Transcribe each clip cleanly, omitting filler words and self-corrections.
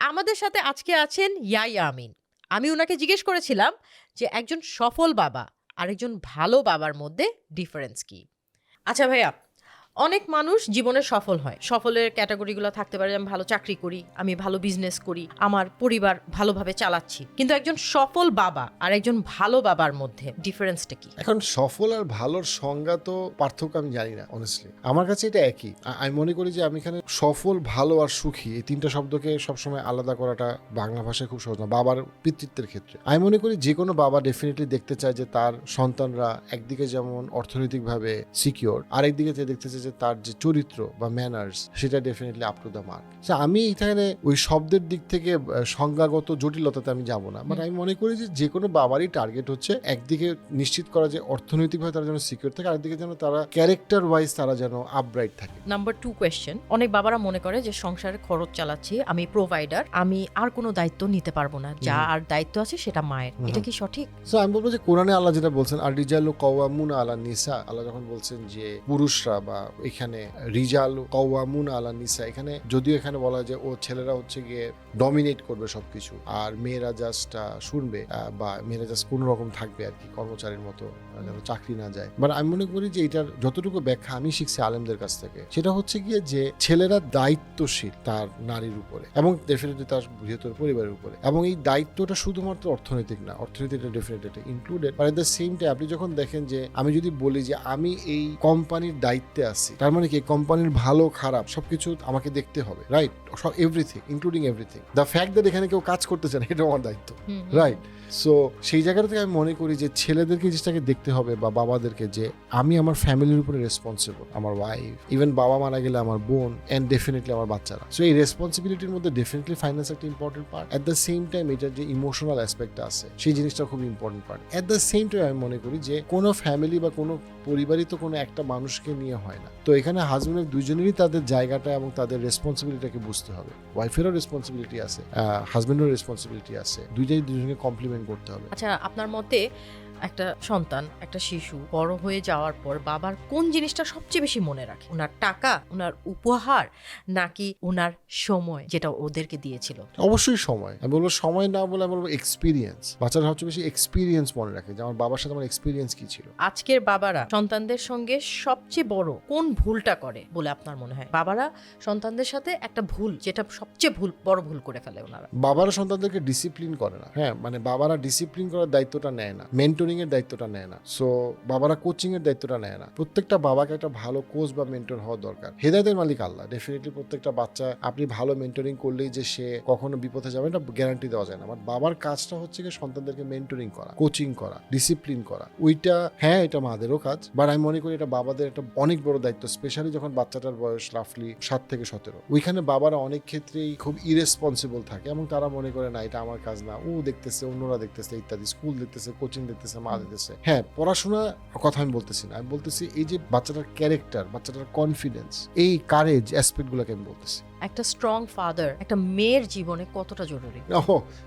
আমাদের সাথে আজকে আছেন ইয়াইয়া আমিন। আমি উনাকে জিজ্ঞেস করেছিলাম যে একজন সফল বাবা আর একজন ভালো বাবার মধ্যে ডিফারেন্স কি? আচ্ছা ভাইয়া, অনেক মানুষ জীবনে সফল হয়। সফলের ক্যাটাগরিগুলো থাকতে পারে, আমি ভালো চাকরি করি, আমি ভালো বিজনেস করি, আমার পরিবার ভালোভাবে চালাচ্ছি। কিন্তু একজন সফল বাবা আর একজন ভালো বাবার মধ্যে ডিফারেন্সটা কি? এখন সফল আর ভালোর সংজ্ঞা তো পার্থক্য আমি জানি না অনেস্টলি। আমার কাছে এটা একই। আমি মনে করি যে আমি এখানে সফল, ভালো আর সুখী এই তিনটা শব্দকে সবসময় আলাদা করাটা বাংলা ভাষায় খুব সহজ না। বাবার পিতৃত্বের ক্ষেত্রে আমি মনে করি যে কোনো বাবা ডেফিনেটলি দেখতে চায় যে তার সন্তানরা একদিকে যেমন অর্থনৈতিকভাবে সিকিউর, আরেকদিকে দেখতে চায় যে তার যে চরিত্র বা ম্যানার্স সেটা definitely up to the mark. আমি এখানে ওই শব্দের দিক থেকে সংজ্ঞাগত জটিলতাতে আমি যাব না, বাট আমি মনে করি যে কোনো বাবারই টার্গেট হচ্ছে একদিকে নিশ্চিত করা যে অর্থনৈতিকভাবে তারা যেন সিকিউর থাকে, আরেকদিকে যেন তারা ক্যারেক্টার ওয়াইজ তারা যেন আপব্রাইট থাকে। নাম্বার 2 কোয়েশ্চেন, অনেক বাবারা মনে করে যে সংসারের খরচ চালাচ্ছি, আমি প্রোভাইডার, আমি আর কোনো দায়িত্ব নিতে পারবো না, যা আর দায়িত্ব আছে সেটা মায়ের। এটা কি সঠিক? সো আমি বলবো যে কোরআনে আল্লাহ যেটা বলছেন, আর রিজালু কওয়ামুনা আলা নিসা, আল্লাহ যখন বলছেন যে পুরুষরা বা এখানে রিজালু কওয়ামুনা আলা নিসা, এখানে যদিও এখানে বলা হয় যে ও ছেলেরা হচ্ছে গিয়ে ডমিনেট করবে সবকিছু আর মেয়েরা জাস্ট শুনবে বা মেয়েরা জাস্ট কোনো রকম থাকবে আর কি, কর্মচারীর মতো, যেন চাকরি না যায়। বাট আমি মনে করি যে এটার যতটুকু ব্যাখ্যা আমি শিখছি আলেমদের কাছ থেকে, সেটা হচ্ছে গিয়ে যে ছেলেরা দায়িত্বশীল তার নারীর উপরে এবং ডেফিনেটলি তার বৃহত্তর পরিবারের উপরে, এবং এই দায়িত্বটা শুধুমাত্র অর্থনৈতিক না, অর্থনীতিটা definitely included. But at the same time আপনি যখন দেখেন যে আমি যদি বলি যে আমি এই কোম্পানির দায়িত্বে আছি, তার মানে কি কোম্পানির ভালো খারাপ সবকিছু আমাকে দেখতে হবে, right? Everything, including everything. The fact that এখানে কেউ কাজ করতেছে না, এটা আমার দায়িত্ব, রাইট? সো সেই জায়গাটা থেকে আমি মনে করি যে ছেলেদেরকে জিনিসটাকে দেখতে হবে বা বাবাদেরকে, যে আমি আমার ফ্যামিলির উপরে রেসপন্সিবল, আমার ওয়াইফ, ইভেন বাবা মারা গেলে আমার বোন, অ্যান্ড ডেফিনেটলি আমার বাচ্চারা। সো এই রেসপন্সিবিলিটির মধ্যে ডেফিনেটলি ফাইন্যান্স একটা important part. At the same time এটার যে ইমোশনাল অ্যাসপেক্টটা আছে সেই জিনিসটা খুব important part. At the same time আমি মনে করি যে কোনো ফ্যামিলি বা কোনো পরিবারই তো কোনো একটা মানুষকে নিয়ে হয় না। তো এখানে হাজবেন্ড দুইজনেরই তাদের জায়গাটা এবং তাদের রেসপন্সিবিলিটিটাকে বুঝতে হবে। ওয়াইফেরও রেসপন্সিবিলিটি আছে, হাজবেন্ডেরও রেসপন্সিবিলিটি আছে, দুজনকে কমপ্লিমেন্ট করতে হবে। আচ্ছা, আপনার মতে একটা সন্তান, একটা শিশু বড় হয়ে যাওয়ার পর বাবার কোন জিনিসটা সবচেয়ে বেশি মনে রাখে? ওনার টাকা, ওনার উপহার, নাকি ওনার সময় যেটা ওদেরকে দিয়েছিল? অবশ্যই সময়। আমি বলবো সময় না বলে আমি বলবো এক্সপিরিয়েন্স। বাচ্চারা সবচেয়ে বেশি এক্সপিরিয়েন্স মনে রাখে, যে আমার বাবার সাথে আমার এক্সপিরিয়েন্স কি ছিল। আজকের বাবারা সন্তানদের সঙ্গে সবচেয়ে বড় কোন ভুলটা করে বলে আপনার মনে হয়? বাবারা সন্তানদের সাথে একটা ভুল, যেটা সবচেয়ে বড় ভুল করে ফেলে ওনারা। বাবারা সন্তানদেরকে ডিসিপ্লিন করে না। হ্যাঁ, মানে বাবারা ডিসিপ্লিন করার দায়িত্বটা নেয় না, মেন্টরিং এর দায়িত্বটা নেয় না। সো বাবারা কোচিং এর দায়িত্বটা নেয় না। প্রত্যেকটা বাবাকে একটা ভালো কোচ বা মেন্টর হওয়া দরকার। হেদায়েতের মালিক আল্লাহ। ডেফিনেটলি প্রত্যেকটা বাচ্চা আপনি ভালো মেন্টরিং করলেই যে সে কখনো বিপথে যাবে এটা গ্যারান্টি দেওয়া যায় না। বাট বাবার কাজটা হচ্ছে কি সন্তানদেরকে মেন্টরিং করা, কোচিং করা, ডিসিপ্লিন করা। ওইটা হ্যাঁ, এটা মাদেরও কাজ, বাট আমি মনে করি এটা বাবাদের একটা অনেক বড় দায়িত্ব, স্পেশালি যখন বাচ্চাটার বয়স রাফলি 7 থেকে 17। ওইখানে বাবারা অনেক ক্ষেত্রেই খুব ইরেসপন্সিবল থাকে এবং তারা মনে করে না এটা আমার কাজ না, ও দেখতেছে, অন্যরা দেখতেছে, ইত্যাদি, স্কুল দেখতেছে, কোচিং দেখতেছে, মা দেখতেছে। হ্যাঁ, পড়াশোনা কথা আমি বলতেছি না, আমি বলতেছি এই যে বাচ্চাটার ক্যারেক্টার, বাচ্চাটার কনফিডেন্স, এই কারেজ অ্যাসপেক্ট গুলোকে আমি বলতেছি। একটা স্ট্রং ফাদার একটা মেয়ের জীবনে কতটা জরুরি?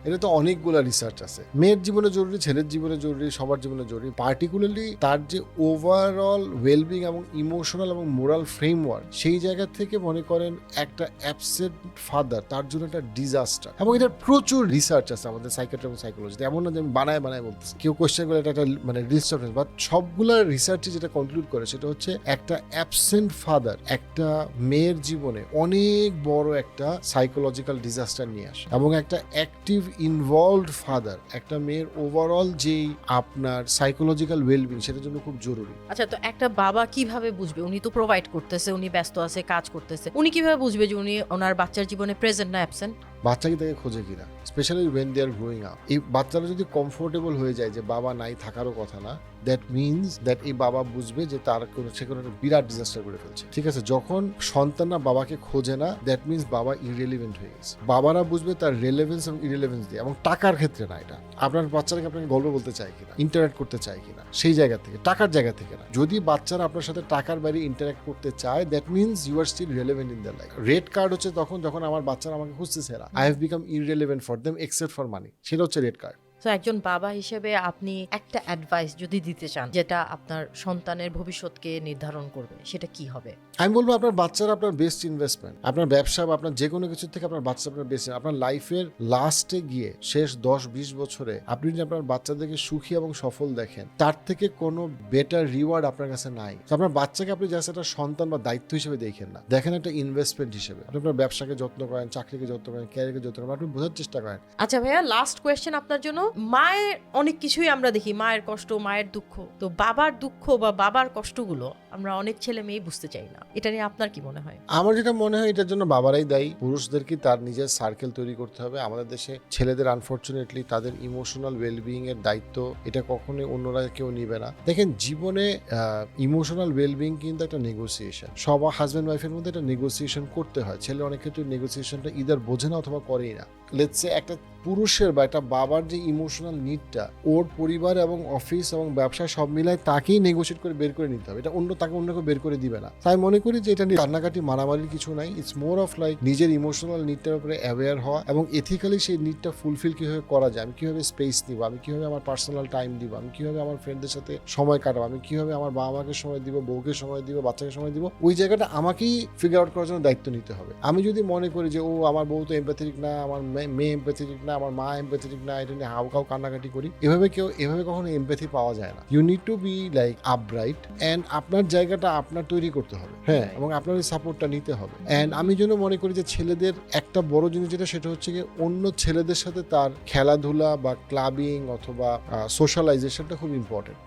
এটা তো অনেকগুলো রিসার্চ আছে। মেয়ের জীবনে জরুরি, ছেলের জীবনে জরুরি, সবার জীবনে জরুরি। পার্টিকুলারলি তার যে ওভারঅল ওয়েলবিং এবং ইমোশনাল এবং মোরাল ফ্রেমওয়ার্ক, সেই জায়গা থেকে মনে করেন একটা অ্যাবসেন্ট ফাদার তার জন্য একটা ডিজাস্টার। এবং এটার প্রচুর রিসার্চ আছে আমাদের সাইকিয়াট্রি এবং সাইকোলজিতে। এমন না যে আমি বানায় বলতেছি, কেউ কোয়েশ্চেন করে এটা একটা মানে ডিস্টার্বেন্স, বাট সবগুলো রিসার্চে যেটা কনক্লুড করে সেটা হচ্ছে একটা অ্যাবসেন্ট ফাদার একটা মেয়ের জীবনে অনেক বড় একটা সাইকোলজিক্যাল ডিজাস্টার নিয়ে আসে, এবং একটা অ্যাক্টিভ ইনভলভড ফাদার একটা মেয়ের ওভারঅল যেই আপনার সাইকোলজিক্যাল ওয়েলবিং সেটার জন্য খুব জরুরি। আচ্ছা, তো একটা বাবা কিভাবে বুঝবে? উনি তো প্রোভাইড করতেছে, উনি ব্যস্ত আছে, কাজ করতেছে, উনি কিভাবে বুঝবে যে উনি ওনার বাচ্চার জীবনে প্রেজেন্ট না অ্যাবসেন্ট? বাচ্চাকে তাকে খোঁজে কিনা, specially when they are growing up. এই বাচ্চারা যদি কমফোর্টেবল হয়ে যায় যে বাবা নাই, থাকারও কথা না, দ্যাট মিনস দ্যাট এই বাবা বুঝবে যে তার সে কোনো একটা বিরাট ডিজাস্টার করে ফেলছে। ঠিক আছে, যখন সন্তানরা বাবাকে খোঁজে না, দ্যাট মিনস বাবা ইররেলিভেন্ট হয়ে গেছে। বাবারা বুঝবে তার রেলেভেন্স এবং ইররেলেভেন্স দিয়ে, এবং টাকার ক্ষেত্রে না। এটা আপনার বাচ্চাটাকে আপনাকে গল্প বলতে চায় কিনা, ইন্টারাক্ট করতে চায় কিনা, সেই জায়গা থেকে, টাকার জায়গা থেকে না। যদি বাচ্চারা আপনার সাথে টাকার বাইরে ইন্টারাক্ট করতে চায়, that means you are still relevant in the life. Red card হচ্ছে তখন যখন আমার বাচ্চারা আমাকে খুঁজতেছে না, I have become irrelevant for them except for money, সেটা হচ্ছে রেড কার্ড। তো একজন বাবা হিসেবে আপনি একটা অ্যাডভাইস যদি দিতে চান যেটা আপনার সন্তানের ভবিষ্যৎকে নির্ধারণ করবে, সেটা কি হবে? আমি বলবো আপনার বাচ্চারা আপনার বেস্ট ইনভেস্টমেন্ট। আপনার ব্যবসা বা আপনার যে কোনো কিছু থেকে আপনার বাচ্চা আপনার বেস্ট। আপনার লাইফের লাস্টে গিয়ে শেষ 10-20 বছরে আপনি যদি আপনার বাচ্চাদেরকে সুখী এবং সফল দেখেন, তার থেকে কোনো বেটার রিওয়ার্ড আপনার কাছে নাই। তো আপনার বাচ্চাকে আপনি জাস্ট একটা সন্তান বা দায়িত্ব হিসেবে দেখেন না, দেখেন একটা ইনভেস্টমেন্ট হিসেবে। আপনি আপনার ব্যবসাকে যত্ন করেন, চাকরিকে যত্ন করেন, ক্যারিয়ারকে যত্ন করেন, আপনি বোঝার চেষ্টা করেন। আচ্ছা ভাইয়া, লাস্ট কোয়েশ্চেন আপনার জন্য। মায়ের অনেক কিছুই আমরা দেখি, মায়ের কষ্ট, মায়ের দুঃখ, তো বাবার দুঃখ বা বাবার কষ্টগুলো আমরা অনেক ছেলে মেয়ে বুঝতে চাই না। এটা নিয়ে আপনার কি মনে হয়? আমার যেটা মনে হয় এটার জন্য বাবারাই দায়ী। পুরুষদেরকে তার নিজের সার্কেল তৈরি করতে হবে। আমাদের দেশে ছেলেদের আনফরচুনেটলি তাদের ইমোশনাল ওয়েলবিং এর দায়িত্ব এটা কখনোই অন্যরা কেউ নিবে না। দেখেন, জীবনে ইমোশনাল ওয়েলবিং কিন্তু একটা নেগোসিয়েশন। সব হাজব্যান্ড ওয়াইফের মধ্যে একটা নেগোসিয়েশন করতে হয়। ছেলে অনেক ক্ষেত্রে নেগোসিয়েশনটা ইদার বোঝে না অথবা করেই না। লেটস সে একটা পুরুষের বা একটা বাবার যে ইমোশনাল নিডটা ওর পরিবার এবং অফিস এবং ব্যবসা সব মিলায় তাকেই নেগোসিয়েট করে বের করে নিতে হবে। এটা তাকে অন্য কেউ বের করে দিবে না। তাই মনে করি যে এটা নিয়ে কান্নাকাটি মারামারির কিছু নাই। ইটস মোর অফ লাইক নিজের ইমোশনাল নিডটার উপরে অ্যাওয়্যার হওয়া এবং এথিক্যালি সেই নিডটা ফুলফিল কিভাবে করা যায়। আমি কিভাবে স্পেস নিব, আমি কিভাবে আমার পার্সোনাল টাইম দিব, আমি কিভাবে আমার ফ্রেন্ডদের সাথে সময় কাটাবো, আমি কিভাবে আমার বাবা মাকে সময় দিব, বউকে সময় দিব, বাচ্চাকে সময় দিব, ওই জায়গাটা আমাকেই ফিগার আউট করার জন্য দায়িত্ব নিতে হবে। আমি যদি মনে করি যে ও আমার বউ তো এমপ্যাথেটিক না, আমার মেয়ে এমপ্যাথেটিক না, আমার মা এমপ্যাথেটিক না, এটা নিয়ে হাউকাউ কান্নাকাটি করি, এভাবে কখনো এমপ্যাথি পাওয়া যায় না। You need to be like upright and আপনার জায়গাটা আপনার তৈরি করতে হবে, হ্যাঁ, এবং আপনার ওই সাপোর্টটা নিতে হবে। অ্যান্ড আমি জন্য মনে করি যে ছেলেদের একটা বড় জিনিস যেটা, সেটা হচ্ছে গিয়ে অন্য ছেলেদের সাথে তার খেলাধুলা বা ক্লাবিং অথবা সোশ্যালাইজেশনটা খুব ইম্পর্টেন্ট।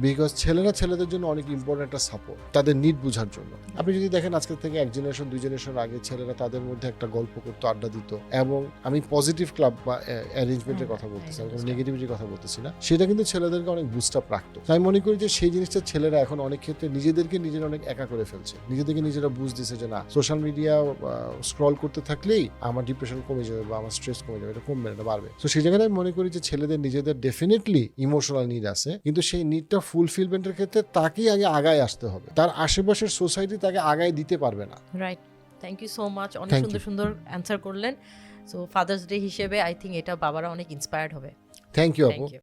বিকজ ছেলেরা ছেলেদের জন্য অনেক ইম্পর্টেন্ট একটা সাপোর্ট, তাদের নিড বোঝার জন্য। আপনি যদি দেখেন আজকে থেকে 1 জেনারেশন 2 জেনারেশন আগে ছেলেরা তাদের মধ্যে একটা গল্প করতো, আড্ডা দিত, এবং আমি পজিটিভ ক্লাব বা অ্যারেঞ্জমেন্টের কথা বলতেছি, আমি কোনো নেগেটিভিটির কথা বলতেছি না। সেটা কিন্তু ছেলেদেরকে অনেক বুস্ট আপ রাখতো। তাই মনে করি যে সেই জিনিসটা ছেলেরা এখন অনেক ক্ষেত্রে নিজেদেরকে নিজেরা অনেক একা করে ফেলছে, নিজেদেরকে নিজেরা বুঝ দিছে যে না, সোশ্যাল মিডিয়া স্ক্রল করতে থাকলেই আমার ডিপ্রেশন কমে যাবে বা আমার স্ট্রেস কমে যাবে, এটা কমবে না, এটা বাড়বে। তো সেই জায়গায় আমি মনে করি যে ছেলেদের নিজেদের ডেফিনেটলি ইমোশনাল নিড আছে, কিন্তু সেই নিডটা ফুলফিলমেন্টের ক্ষেত্রে তাকেই আগে আগায় আসতে হবে, তার আশেপাশের সোসাইটি তাকে আগায় দিতে পারবে না। Right, thank you so much, অনেক Thank সুন্দর you. সুন্দর অ্যান্সার করলেন। সো ফাদার্স ডে হিসেবে আই থিঙ্ক এটা বাবারা অনেক ইন্সপায়ার্ড হবে। থ্যাংক ইউ থ্যাংক আপু। ইউ।